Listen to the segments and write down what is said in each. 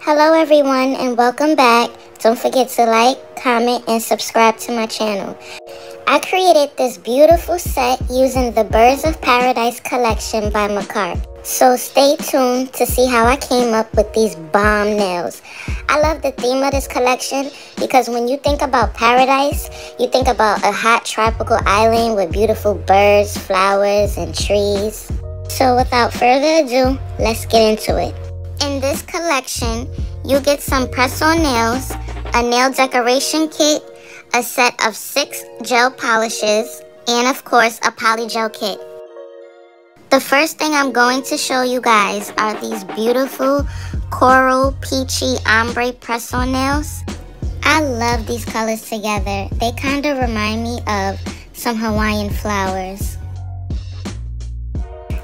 Hello everyone and welcome back. Don't forget to like, comment, and subscribe to my channel. I created this beautiful set using the Birds of Paradise collection by Makartt. So stay tuned to see how I came up with these bomb nails. I love the theme of this collection because when you think about paradise, you think about a hot tropical island with beautiful birds, flowers, and trees. So without further ado, let's get into it. In this collection, you get some press-on nails, a nail decoration kit, a set of 6 gel polishes, and of course a polygel kit. The first thing I'm going to show you guys are these beautiful coral peachy ombre press-on nails. I love these colors together. They kind of remind me of some Hawaiian flowers.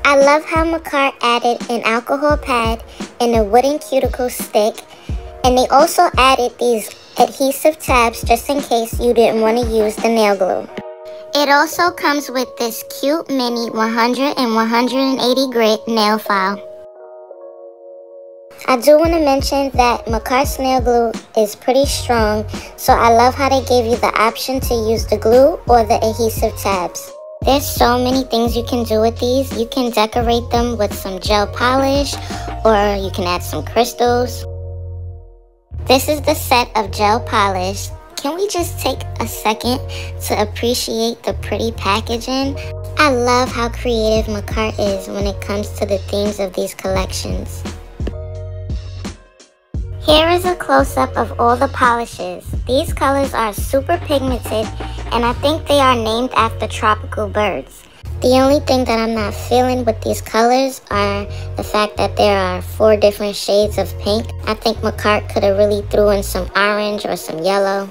I love how Makartt added an alcohol pad and a wooden cuticle stick, and they also added these adhesive tabs just in case you didn't want to use the nail glue. It also comes with this cute mini 100 and 180 grit nail file. I do want to mention that Makartt's nail glue is pretty strong, so I love how they gave you the option to use the glue or the adhesive tabs. There's so many things you can do with these. You can decorate them with some gel polish, or you can add some crystals. This is the set of gel polish. Can we just take a second to appreciate the pretty packaging? I love how creative Makartt is when it comes to the themes of these collections. Here is a close-up of all the polishes. These colors are super pigmented, and I think they are named after tropical birds. The only thing that I'm not feeling with these colors are the fact that there are 4 different shades of pink. I think Makartt could have really threw in some orange or some yellow.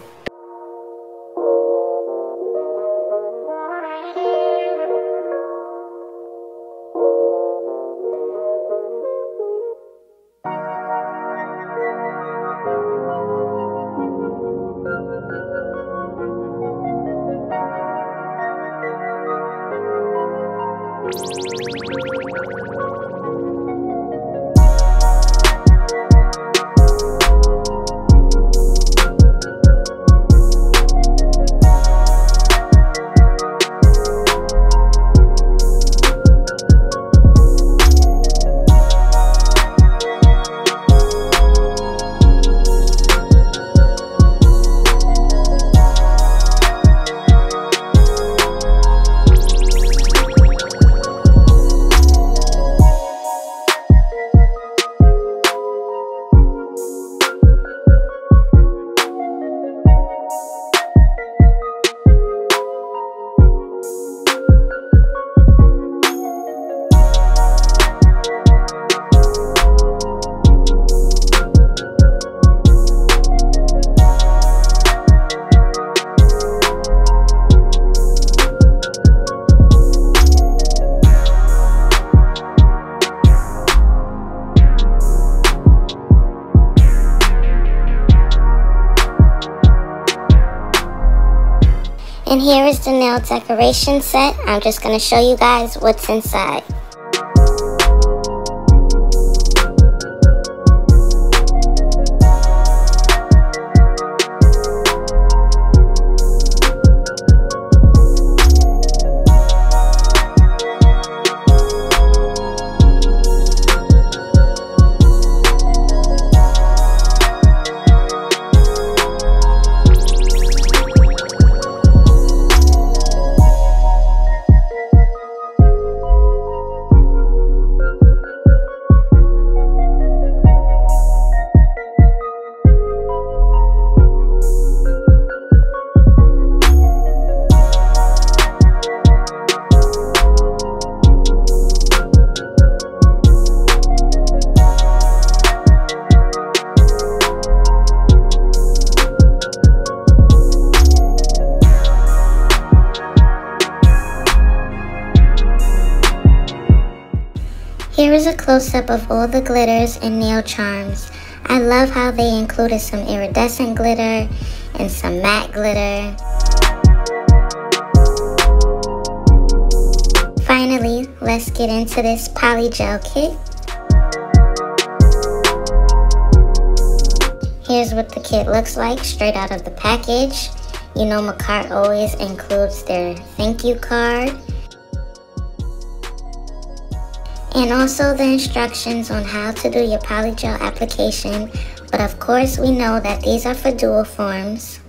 And here is the nail decoration set. I'm just going to show you guys what's inside. Here's a close-up of all the glitters and nail charms. I love how they included some iridescent glitter and some matte glitter. Finally, let's get into this Polygel kit. Here's what the kit looks like straight out of the package. You know Makartt always includes their thank you card. And also the instructions on how to do your Polygel application. But of course we know that these are for dual forms.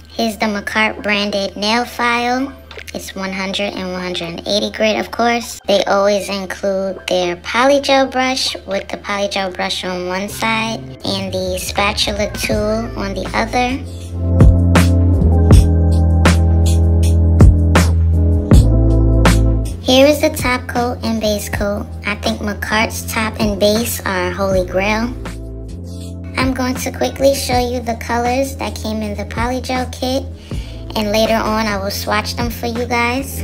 Here's the Makartt branded nail file. It's 100 and 180 grit, of course. They always include their Polygel brush with the Polygel brush on one side and the spatula tool on the other. Here is the top coat and base coat. I think Makartt's top and base are holy grail. I'm going to quickly show you the colors that came in the Polygel kit, and later on I will swatch them for you guys.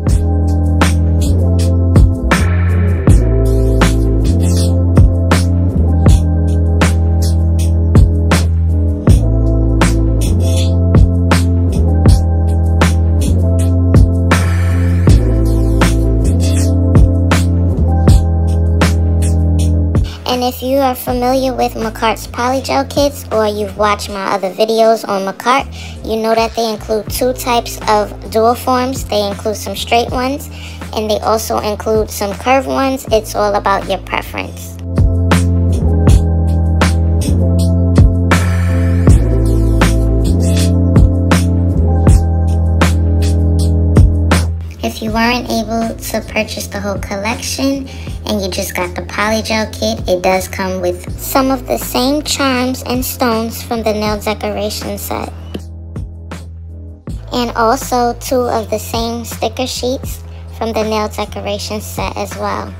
And if you are familiar with Makartt's Polygel kits, or you've watched my other videos on Makartt, you know that they include two types of dual forms. They include some straight ones, and they also include some curved ones. It's all about your preference. If you weren't able to purchase the whole collection and you just got the Polygel kit, it does come with some of the same charms and stones from the nail decoration set. And also 2 of the same sticker sheets from the nail decoration set as well.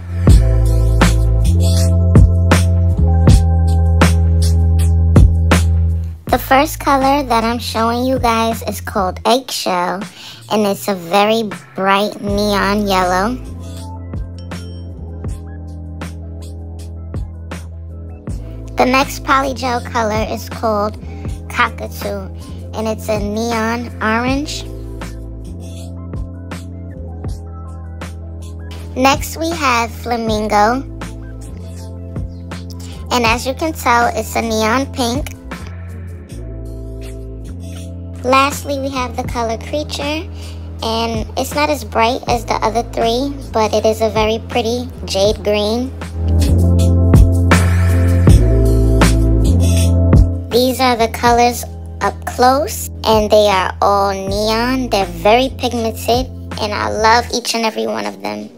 The first color that I'm showing you guys is called Eggshell, and it's a very bright neon yellow. The next Polygel color is called Cockatoo, and it's a neon orange. Next we have Flamingo, and as you can tell, it's a neon pink. Lastly, we have the color Creature, and it's not as bright as the other 3, but it is a very pretty jade green. These are the colors up close, and they are all neon. They're very pigmented, and I love each and every one of them.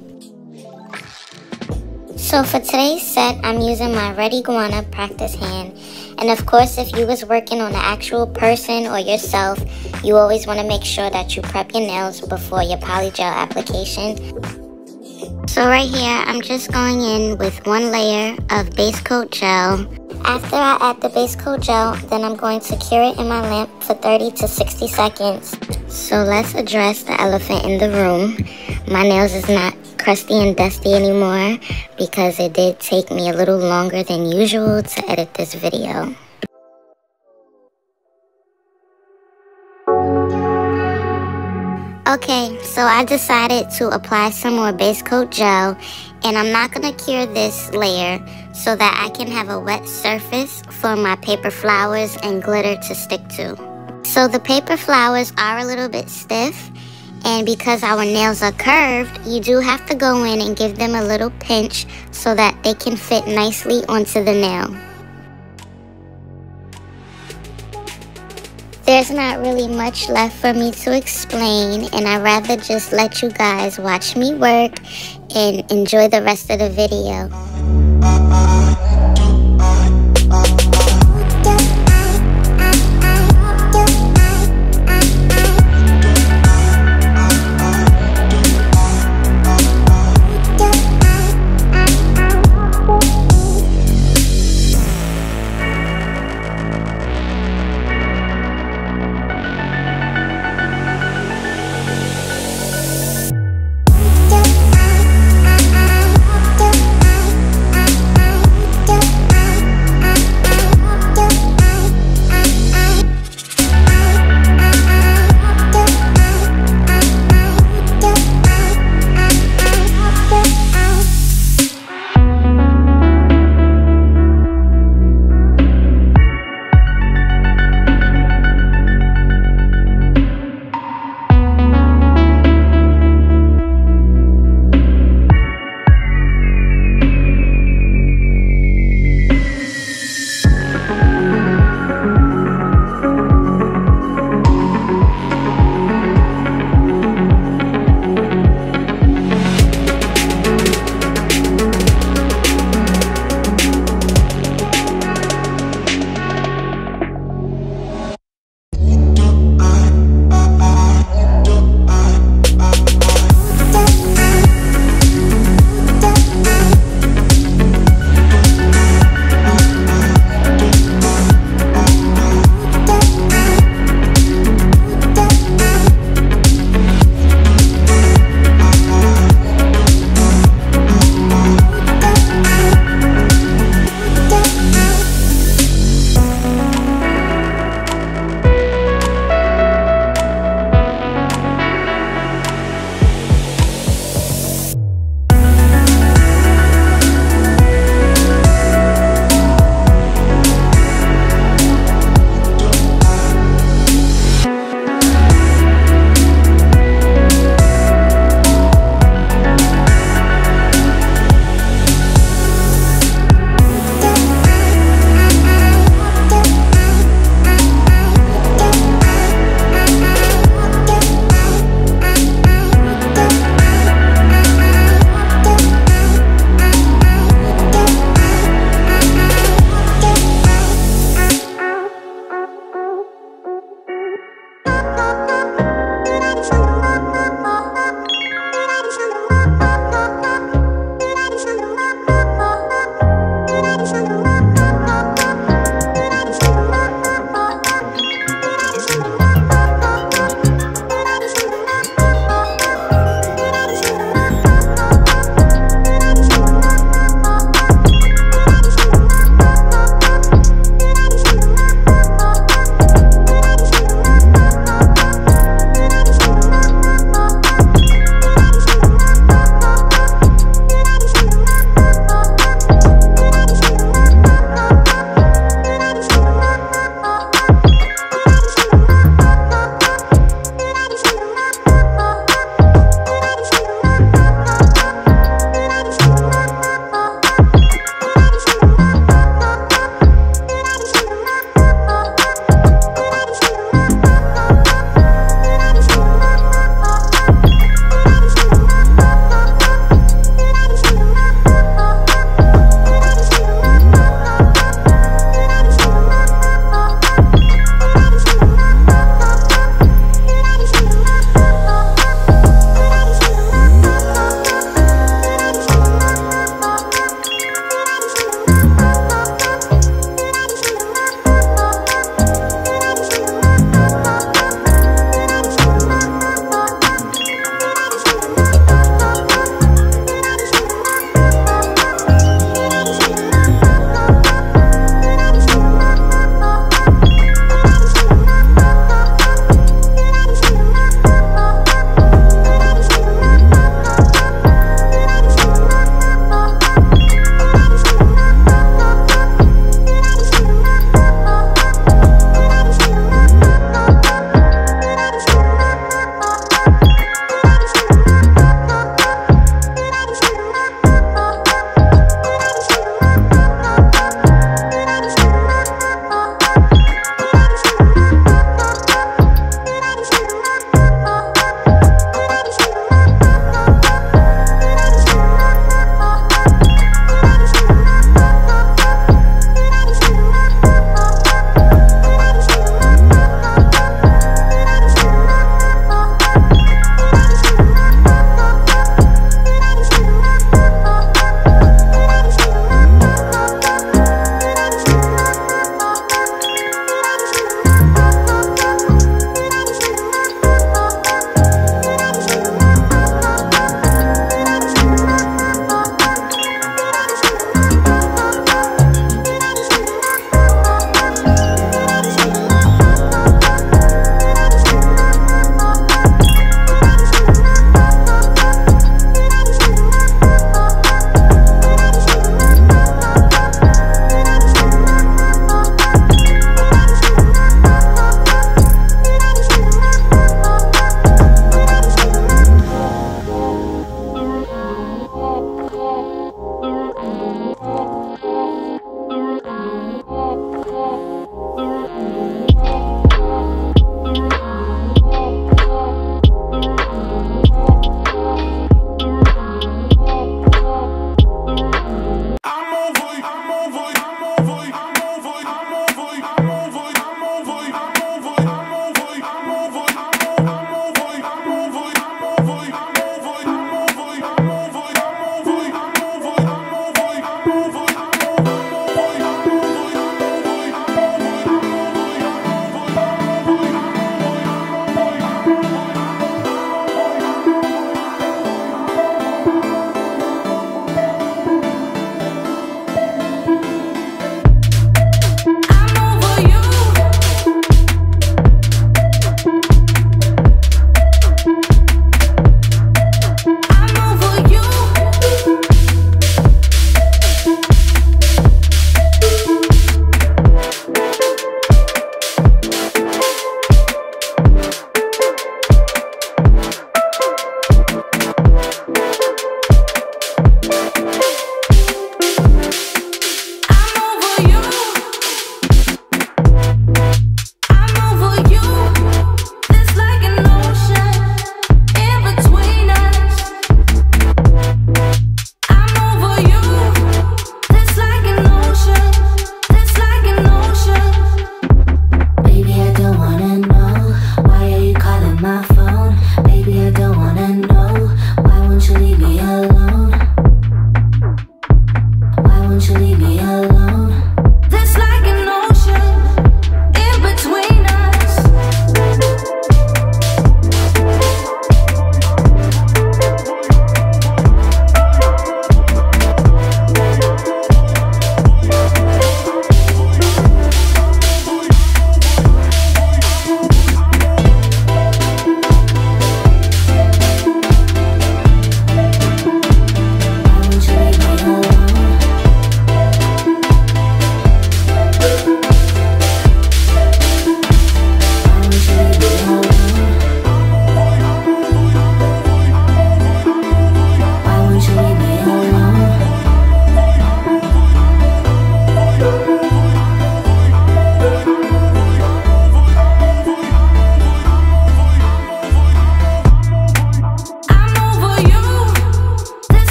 So for today's set, I'm using my Red-Iguana practice hand. And of course, if you was working on an actual person or yourself, you always want to make sure that you prep your nails before your Polygel application. So right here, I'm just going in with 1 layer of base coat gel. After I add the base coat gel, then I'm going to cure it in my lamp for 30 to 60 seconds. So let's address the elephant in the room. My nails is not crusty and dusty anymore because it did take me a little longer than usual to edit this video. Okay, so I decided to apply some more base coat gel, and I'm not going to cure this layer so that I can have a wet surface for my paper flowers and glitter to stick to. So the paper flowers are a little bit stiff, and because our nails are curved, you do have to go in and give them a little pinch so that they can fit nicely onto the nail. There's not really much left for me to explain, and I'd rather just let you guys watch me work and enjoy the rest of the video.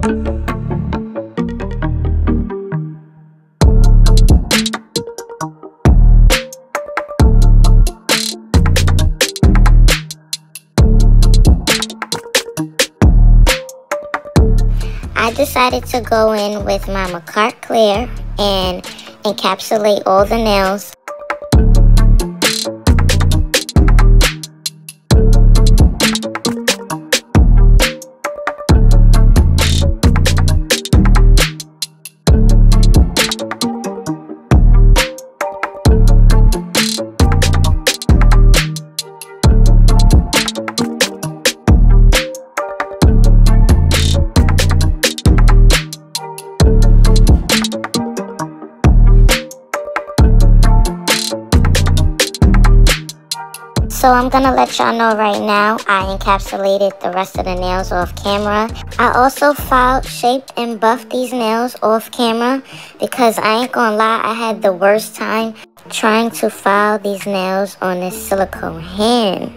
I decided to go in with my Makartt Clear and encapsulate all the nails. So I'm gonna let y'all know right now, I encapsulated the rest of the nails off camera. I also filed, shaped, and buffed these nails off camera because I ain't gonna lie, I had the worst time trying to file these nails on this silicone hand.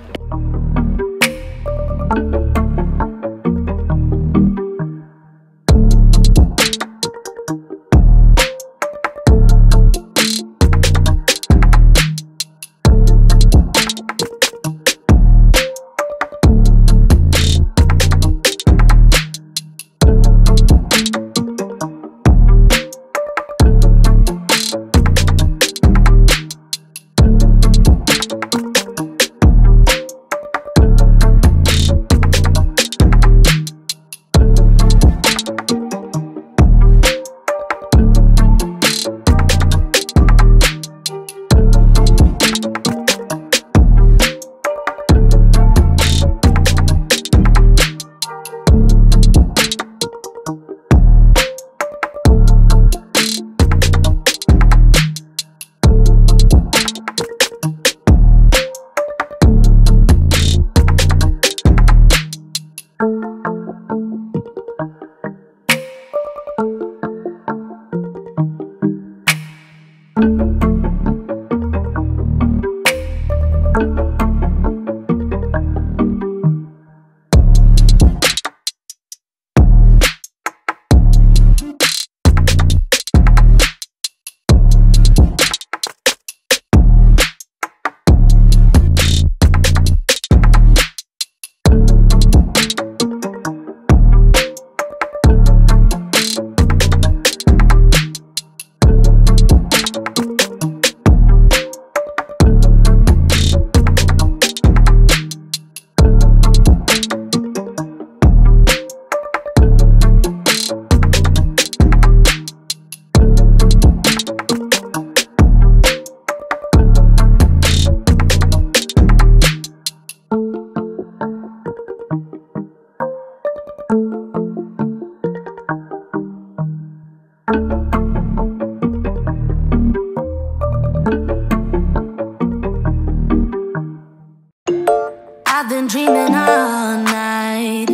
I've been dreaming all night,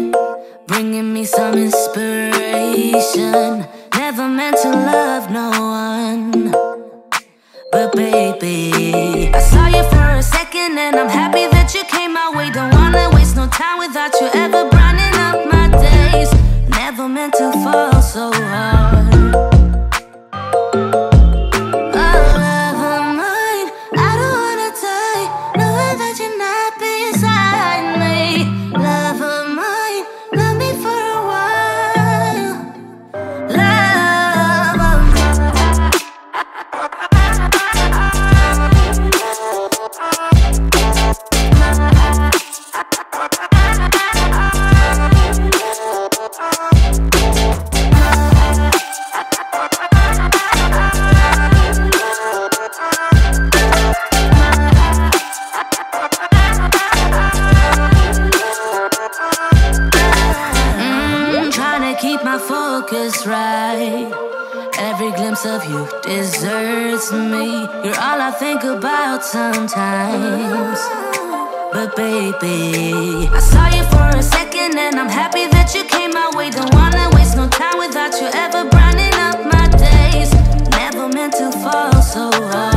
bringing me some inspiration. Never meant to love no one, but baby, I saw you for a second and I'm happy that you came my way. Don't wanna waste no time without you ever brightening up my days. Never meant to fall so hard. Focus right. Every glimpse of you deserts me. You're all I think about sometimes. But baby, I saw you for a second and I'm happy that you came my way. Don't wanna waste no time without you ever brightening up my days. Never meant to fall so hard.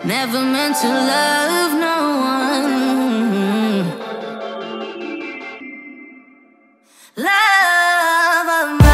Never meant to love no one. Love of mine.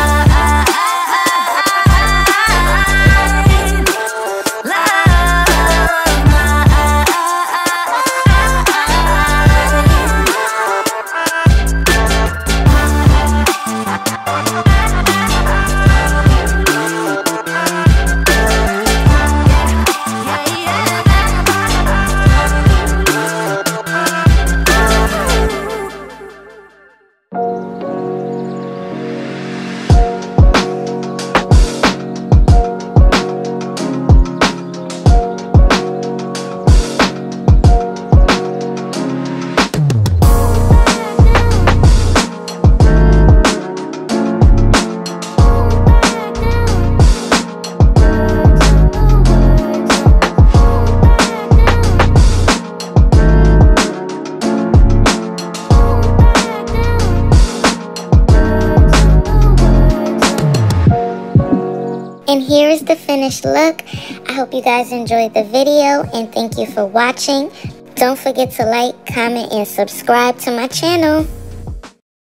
And here is the finished look. I hope you guys enjoyed the video and thank you for watching. Don't forget to like, comment, and subscribe to my channel.